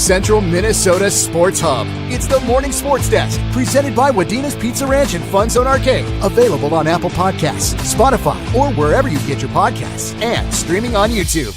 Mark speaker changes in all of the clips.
Speaker 1: Central Minnesota Sports Hub. It's the Morning Sports Desk, presented by Wadena's Pizza Ranch and FunZone Arcade. Available on Apple Podcasts, Spotify, or wherever you get your podcasts, and streaming on YouTube.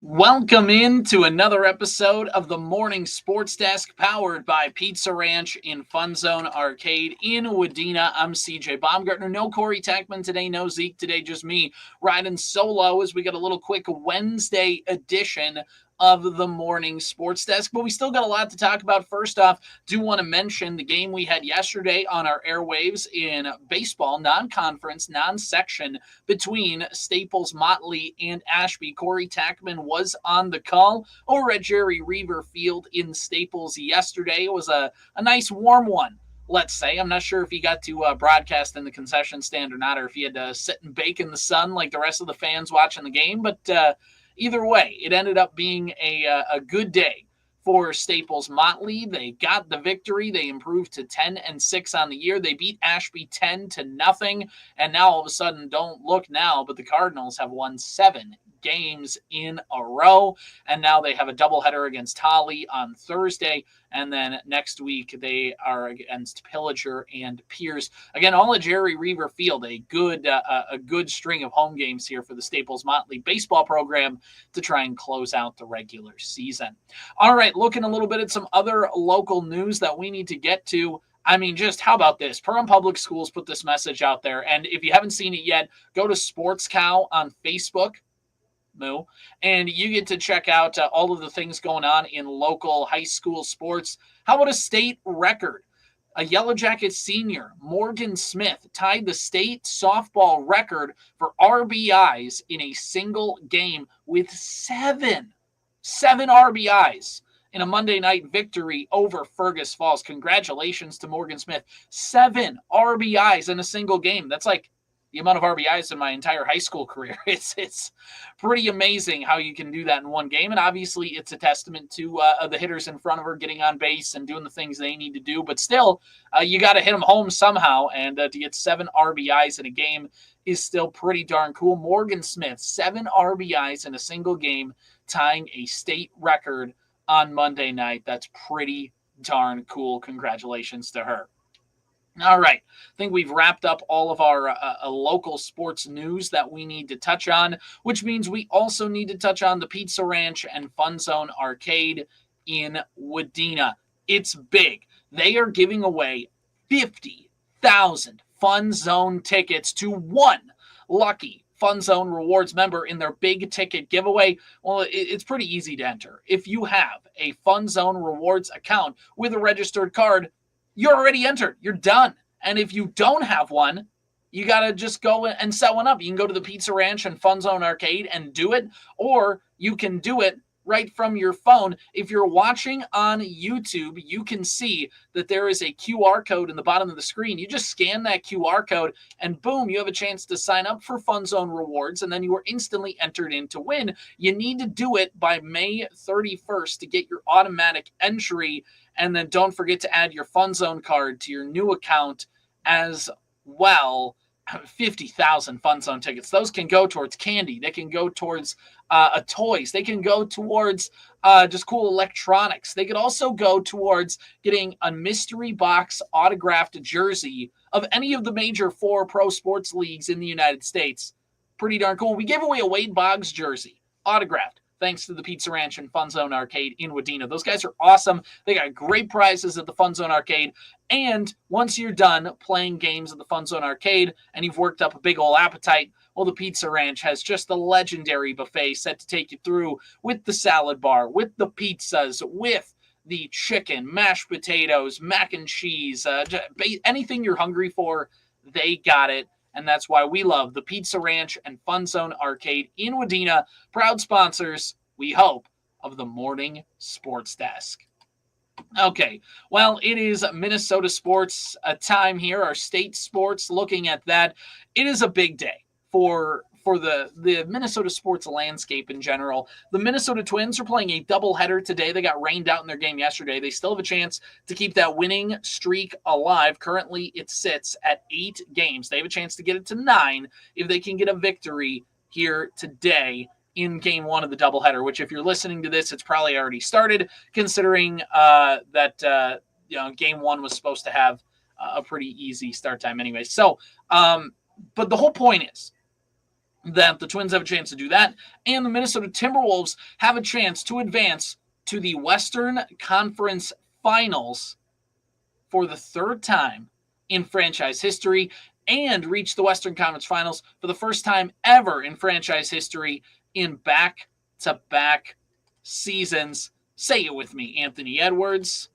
Speaker 2: Welcome into another episode of the Morning Sports Desk, powered by Pizza Ranch in FunZone Arcade in Wadena. I'm CJ Baumgartner. No Corey Tackman today, no Zeke today, just me riding solo as we got a little quick Wednesday edition of the Morning Sports Desk, but we still got a lot to talk about. First off, do want to mention the game we had yesterday on our airwaves in baseball, non-conference, non-section, between Staples, Motley, and Ashby. Corey Tackman was on the call over at Jerry Reaver Field in Staples yesterday. It was a nice warm one, let's say. I'm not sure if he got to broadcast in the concession stand or not, or if he had to sit and bake in the sun like the rest of the fans watching the game, but either way, it ended up being a good day for Staples Motley. They got the victory. They improved to 10-6 on the year. They beat Ashby 10-0, and now all of a sudden, don't look now, but the Cardinals have won 7 games in a row, and now they have a doubleheader against Holly on Thursday, and then next week they are against Pillager and Pierce. Again, all at Jerry Reaver Field, a good string of home games here for the Staples Motley baseball program to try and close out the regular season. All right, looking a little bit at some other local news that we need to get to. I mean, just how about this? Perham Public Schools put this message out there, and if you haven't seen it yet, go to Sports Cow on Facebook. And you get to check out all of the things going on in local high school sports. How about a state record? A Yellowjackets senior, Morgan Smith, tied the state softball record for RBIs in a single game with 7 RBIs in a Monday night victory over Fergus Falls. Congratulations to Morgan Smith. 7 RBIs in a single game. That's like the amount of RBIs in my entire high school career. It's pretty amazing how you can do that in one game. And obviously it's a testament to the hitters in front of her getting on base and doing the things they need to do. But still, you got to hit them home somehow. And to get 7 RBIs in a game is still pretty darn cool. Morgan Smith, 7 RBIs in a single game, tying a state record on Monday night. That's pretty darn cool. Congratulations to her. All right, I think we've wrapped up all of our local sports news that we need to touch on, which means we also need to touch on the Pizza Ranch and FunZone Arcade in Wadena. It's big. They are giving away 50,000 FunZone tickets to one lucky FunZone Rewards member in their big ticket giveaway. Well, it's pretty easy to enter. If you have a FunZone Rewards account with a registered card, you're already entered. You're done. And if you don't have one, you got to just go and set one up. You can go to the Pizza Ranch and FunZone Arcade and do it, or you can do it right from your phone. If you're watching on YouTube, you can see that there is a QR code in the bottom of the screen. You just scan that QR code and boom, you have a chance to sign up for FunZone Rewards, and then you are instantly entered in to win. You need to do it by May 31st to get your automatic entry. And then don't forget to add your FunZone card to your new account as well. 50,000 FunZone tickets. Those can go towards candy. They can go towards toys. They can go towards just cool electronics. They could also go towards getting a mystery box autographed jersey of any of the major 4 pro sports leagues in the United States. Pretty darn cool. We gave away a Wade Boggs jersey, autographed, thanks to the Pizza Ranch and FunZone Arcade in Wadena. Those guys are awesome. They got great prizes at the FunZone Arcade. And once you're done playing games at the FunZone Arcade and you've worked up a big old appetite, well, the Pizza Ranch has just a legendary buffet set to take you through with the salad bar, with the pizzas, with the chicken, mashed potatoes, mac and cheese, anything you're hungry for, they got it. And that's why we love the Pizza Ranch and FunZone Arcade in Wadena, proud sponsors, we hope, of the Morning Sports Desk. Okay, well, it is Minnesota sports time here, our state sports, looking at that. It is a big day for the Minnesota sports landscape in general. The Minnesota Twins are playing a doubleheader today. They got rained out in their game yesterday. They still have a chance to keep that winning streak alive. Currently, it sits at 8 games. They have a chance to get it to 9 if they can get a victory here today in game one of the doubleheader, which if you're listening to this, it's probably already started, considering that game one was supposed to have a pretty easy start time anyway. So, but the whole point is that the Twins have a chance to do that, and the Minnesota Timberwolves have a chance to advance to the Western Conference Finals for the third time in franchise history, and reach the Western Conference Finals for the first time ever in franchise history in back-to-back seasons. Say it with me, Anthony Edwards.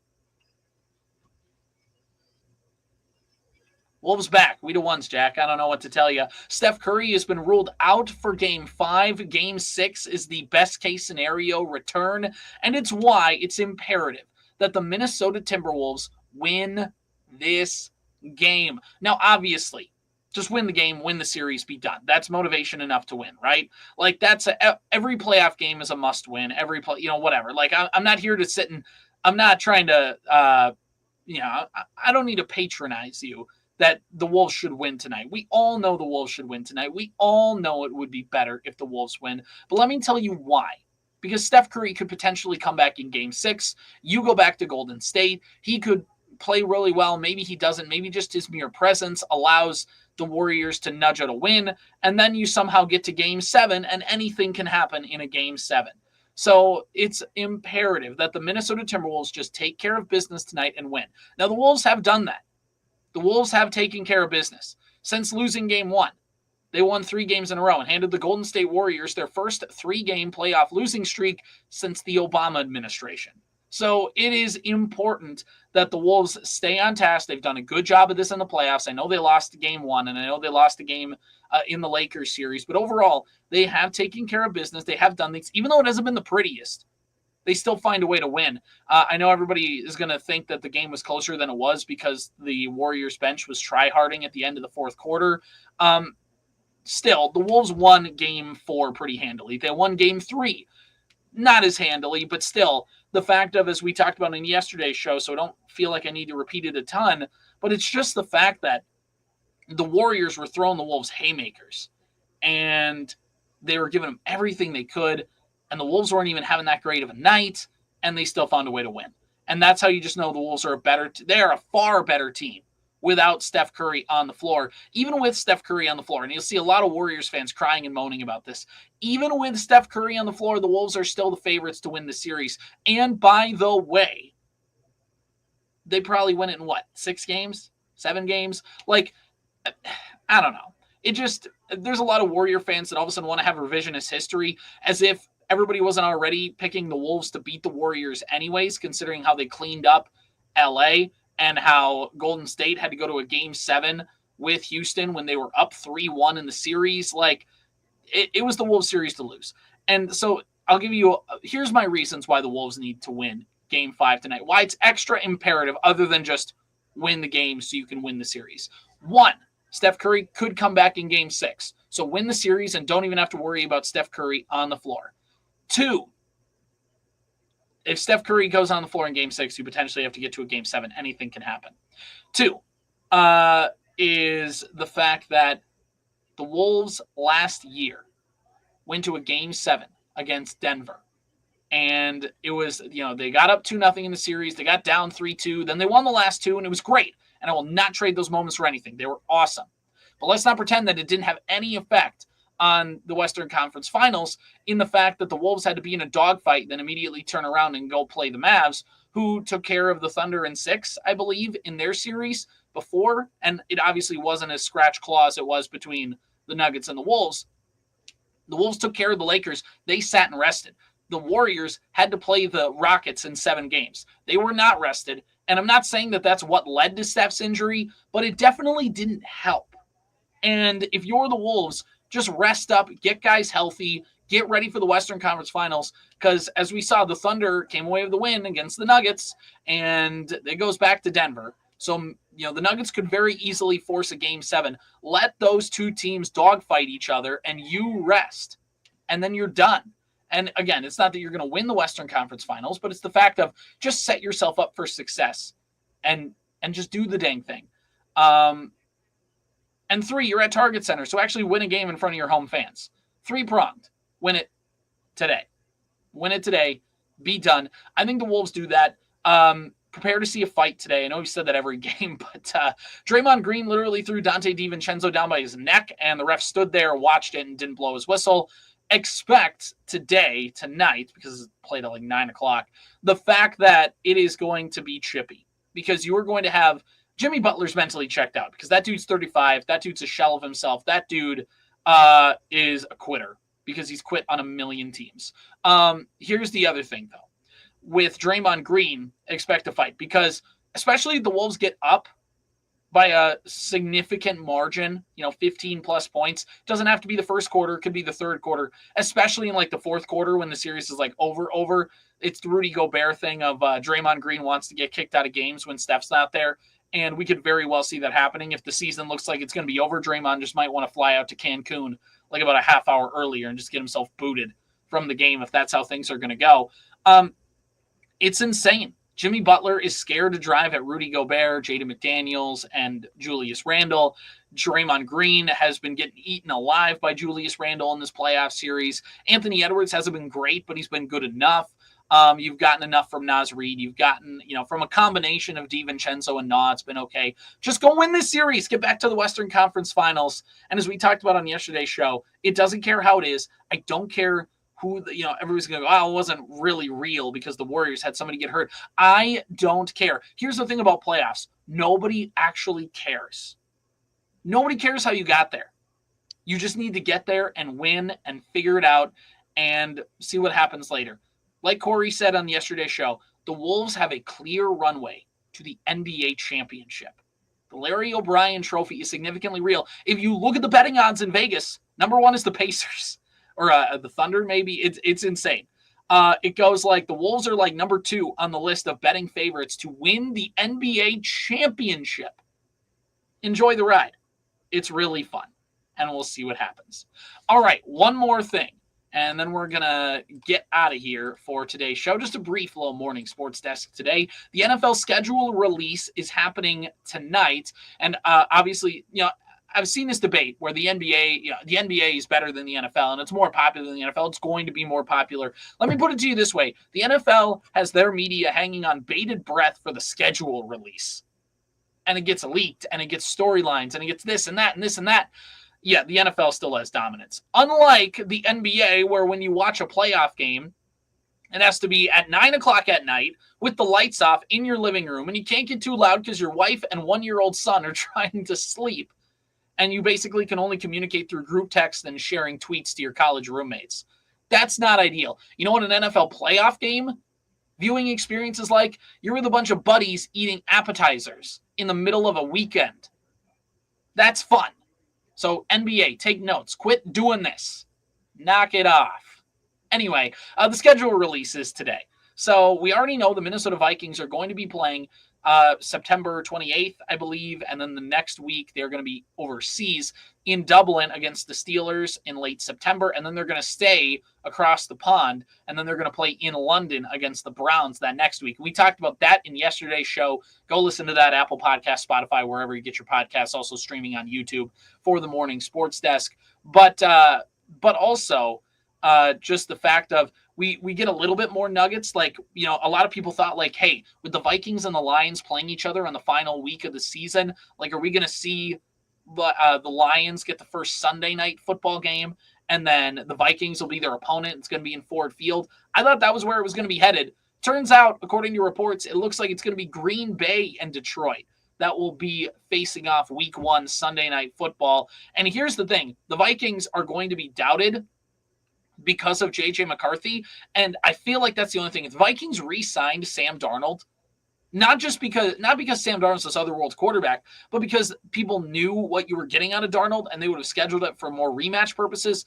Speaker 2: Wolves back. We the ones, Jack. I don't know what to tell you. Steph Curry has been ruled out for Game 5. Game 6 is the best-case scenario return, and it's why it's imperative that the Minnesota Timberwolves win this game. Now, obviously, just win the game, win the series, be done. That's motivation enough to win, right? Like, every playoff game is a must-win. Every play, whatever. Like, I'm not here to sit and I'm not trying to, I don't need to patronize you that the Wolves should win tonight. We all know the Wolves should win tonight. We all know it would be better if the Wolves win. But let me tell you why. Because Steph Curry could potentially come back in Game 6. You go back to Golden State. He could play really well. Maybe he doesn't. Maybe just his mere presence allows the Warriors to nudge out a win. And then you somehow get to Game 7, and anything can happen in a Game 7. So it's imperative that the Minnesota Timberwolves just take care of business tonight and win. Now, the Wolves have done that. The Wolves have taken care of business. Since losing Game 1, they won 3 games in a row and handed the Golden State Warriors their first 3-game playoff losing streak since the Obama administration. So it is important that the Wolves stay on task. They've done a good job of this in the playoffs. I know they lost Game 1, and I know they lost a game in the Lakers series. But overall, they have taken care of business. They have done things, even though it hasn't been the prettiest. They still find a way to win. I know everybody is going to think that the game was closer than it was because the Warriors bench was try-harding at the end of the fourth quarter. Still, the Wolves won Game 4 pretty handily. They won Game 3 not as handily, but still, the fact of, as we talked about in yesterday's show, so I don't feel like I need to repeat it a ton, but it's just the fact that the Warriors were throwing the Wolves haymakers, and they were giving them everything they could, and the Wolves weren't even having that great of a night, and they still found a way to win. And that's how you just know the Wolves are they're a far better team without Steph Curry on the floor. Even with Steph Curry on the floor, and you'll see a lot of Warriors fans crying and moaning about this, even with Steph Curry on the floor, the Wolves are still the favorites to win the series. And by the way, they probably win it in 6 games? 7 games? Like, I don't know. There's a lot of Warrior fans that all of a sudden want to have revisionist history as if everybody wasn't already picking the Wolves to beat the Warriors anyways, considering how they cleaned up LA and how Golden State had to go to a Game 7 with Houston when they were up 3-1 in the series. Like, it was the Wolves series to lose. And so I'll give you, here's my reasons why the Wolves need to win Game 5 tonight. Why it's extra imperative other than just win the game so you can win the series. 1, Steph Curry could come back in Game 6. So win the series and don't even have to worry about Steph Curry on the floor. 2, if Steph Curry goes on the floor in Game 6, you potentially have to get to a Game 7. Anything can happen. 2 is the fact that the Wolves last year went to a Game 7 against Denver. And it was, they got up 2-0 in the series. They got down 3-2. Then they won the last 2, and it was great. And I will not trade those moments for anything. They were awesome. But let's not pretend that it didn't have any effect on the Western Conference Finals in the fact that the Wolves had to be in a dogfight, then immediately turn around and go play the Mavs, who took care of the Thunder in 6, I believe, in their series before. And it obviously wasn't as scratch claw as it was between the Nuggets and the Wolves. The Wolves took care of the Lakers. They sat and rested. The Warriors had to play the Rockets in 7 games. They were not rested. And I'm not saying that that's what led to Steph's injury, but it definitely didn't help. And if you're the Wolves, just rest up, get guys healthy, get ready for the Western Conference Finals, because as we saw, the Thunder came away with the win against the Nuggets, and it goes back to Denver. So, the Nuggets could very easily force a Game 7. Let those 2 teams dogfight each other, and you rest, and then you're done. And again, it's not that you're going to win the Western Conference Finals, but it's the fact of just set yourself up for success and just do the dang thing. And 3, you're at Target Center, so actually win a game in front of your home fans. 3-pronged. Win it today. Win it today. Be done. I think the Wolves do that. Prepare to see a fight today. I know we said that every game, but Draymond Green literally threw Dante DiVincenzo down by his neck, and the ref stood there, watched it, and didn't blow his whistle. Expect tonight, because it's played at like 9 o'clock, the fact that it is going to be chippy, because you are going to have Jimmy Butler's mentally checked out, because that dude's 35. That dude's a shell of himself. That dude is a quitter, because he's quit on a million teams. Here's the other thing, though. With Draymond Green, expect a fight, because especially if the Wolves get up by a significant margin, 15 plus points. Doesn't have to be the first quarter, it could be the third quarter, especially in like the fourth quarter when the series is like over. It's the Rudy Gobert thing of Draymond Green wants to get kicked out of games when Steph's not there. And we could very well see that happening. If the season looks like it's going to be over, Draymond just might want to fly out to Cancun like about a half hour earlier and just get himself booted from the game if that's how things are going to go. It's insane. Jimmy Butler is scared to drive at Rudy Gobert, Jaden McDaniels, and Julius Randle. Draymond Green has been getting eaten alive by Julius Randle in this playoff series. Anthony Edwards hasn't been great, but he's been good enough. You've gotten enough from Naz Reid. You've gotten, from a combination of DiVincenzo and Nah, it's been okay. Just go win this series. Get back to the Western Conference Finals. And as we talked about on yesterday's show, it doesn't care how it is. I don't care who, everybody's going to go, it wasn't really real because the Warriors had somebody get hurt. I don't care. Here's the thing about playoffs. Nobody actually cares. Nobody cares how you got there. You just need to get there and win and figure it out and see what happens later. Like Corey said on yesterday's show, the Wolves have a clear runway to the NBA championship. The Larry O'Brien trophy is significantly real. If you look at the betting odds in Vegas, number one is the Pacers. Or the Thunder, maybe. It's insane. It goes like the Wolves are like number 2 on the list of betting favorites to win the NBA championship. Enjoy the ride. It's really fun, and we'll see what happens. All right, one more thing, and then we're going to get out of here for today's show. Just a brief little morning sports desk today. The NFL schedule release is happening tonight, and obviously, I've seen this debate where the NBA is better than the NFL, and it's more popular than the NFL. It's going to be more popular. Let me put it to you this way. The NFL has their media hanging on bated breath for the schedule release. And it gets leaked, and it gets storylines, and it gets this and that and this and that. Yeah, the NFL still has dominance. Unlike the NBA, where when you watch a playoff game, it has to be at 9 o'clock at night with the lights off in your living room, and you can't get too loud because your wife and 1-year-old son are trying to sleep. And you basically can only communicate through group text and sharing tweets to your college roommates. That's not ideal. You know what an NFL playoff game viewing experience is like? You're with a bunch of buddies eating appetizers in the middle of a weekend. That's fun. So NBA, take notes. Quit doing this. Knock it off. Anyway, the schedule releases today. So we already know the Minnesota Vikings are going to be playing September 28th, I believe, and then the next week they're going to be overseas in Dublin against the Steelers in late September, and then they're going to stay across the pond, and then they're going to play in London against the Browns that next week. We talked about that in yesterday's show. Go listen to that, Apple Podcast, Spotify, wherever you get your podcasts, also streaming on YouTube for the Morning Sports Desk. But also just the fact of we get a little bit more nuggets. Like, a lot of people thought like, hey, with the Vikings and the Lions playing each other on the final week of the season, like, are we going to see the Lions get the first Sunday night football game and then the Vikings will be their opponent? It's going to be in Ford Field. I thought that was where it was going to be headed. Turns out, according to reports, it looks like it's going to be Green Bay and Detroit that will be facing off week 1 Sunday night football. And here's the thing. The Vikings are going to be doubted because of J.J. McCarthy, and I feel like that's the only thing. If the Vikings re-signed Sam Darnold, not because Sam Darnold's this other world's quarterback, but because people knew what you were getting out of Darnold, and they would have scheduled it for more rematch purposes.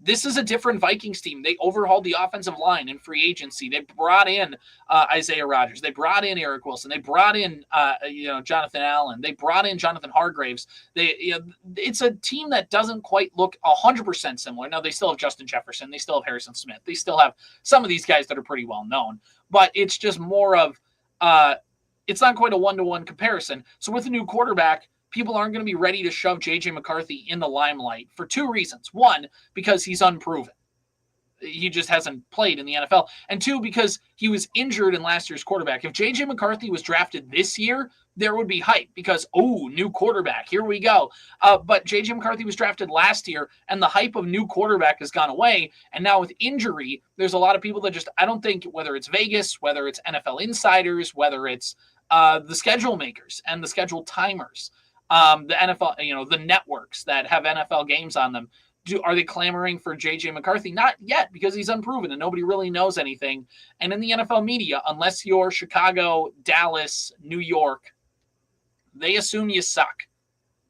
Speaker 2: This is a different Vikings team. They overhauled the offensive line in free agency. They brought in Isaiah Rodgers. They brought in Eric Wilson. They brought in Jonathan Allen. They brought in Jonathan Hargraves. It's a team that doesn't quite look 100% similar. Now, they still have Justin Jefferson. They still have Harrison Smith. They still have some of these guys that are pretty well known. But it's just more of it's not quite a one-to-one comparison. So with a new quarterback, people aren't going to be ready to shove J.J. McCarthy in the limelight for 2 reasons. One, because he's unproven. He just hasn't played in the NFL. And 2, because he was injured in last year's quarterback. If J.J. McCarthy was drafted this year, there would be hype because, new quarterback, here we go. But J.J. McCarthy was drafted last year, and the hype of new quarterback has gone away. And now with injury, there's a lot of people that just, I don't think, whether it's Vegas, whether it's NFL insiders, whether it's the schedule makers and the schedule timers, the NFL, the networks that have NFL games on them, are they clamoring for J.J. McCarthy? Not yet, because he's unproven and nobody really knows anything. And in the NFL media, unless you're Chicago, Dallas, New York, they assume you suck,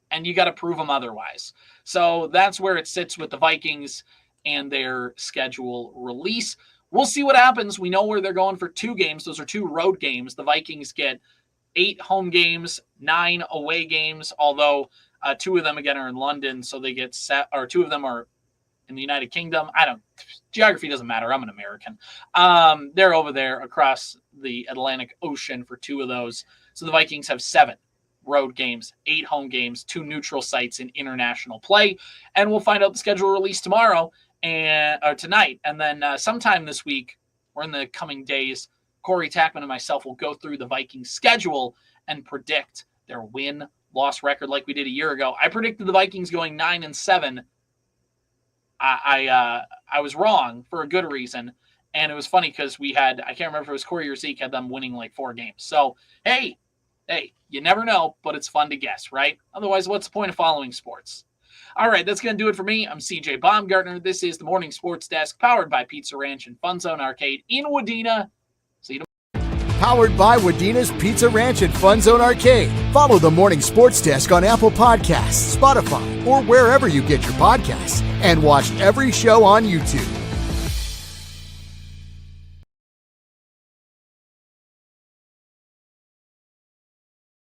Speaker 2: and you got to prove them otherwise. So that's where it sits with the Vikings and their schedule release. We'll see what happens. We know where they're going for 2 games. Those are 2 road games. The Vikings get 8 home games, 9 away games, although 2 of them, again, are in London, so they get 2 of them are in the United Kingdom. Geography doesn't matter. I'm an American. They're over there across the Atlantic Ocean for 2 of those. So the Vikings have 7 road games, 8 home games, 2 neutral sites in international play. And we'll find out the schedule release tomorrow or tonight. And then sometime this week or in the coming days, Corey Tackman and myself will go through the Vikings schedule and predict their win-loss record like we did a year ago. I predicted the Vikings going 9-7. I was wrong for a good reason. And it was funny because we had, I can't remember if it was Corey or Zeke, had them winning like 4 games. So, hey, you never know, but it's fun to guess, right? Otherwise, what's the point of following sports? All right, that's going to do it for me. I'm CJ Baumgartner. This is the Morning Sports Desk, powered by Pizza Ranch and FunZone Arcade in Wadena. See you tomorrow.
Speaker 1: Powered by Wadena's Pizza Ranch and FunZone Arcade. Follow the Morning Sports Desk on Apple Podcasts, Spotify, or wherever you get your podcasts. And watch every show on YouTube.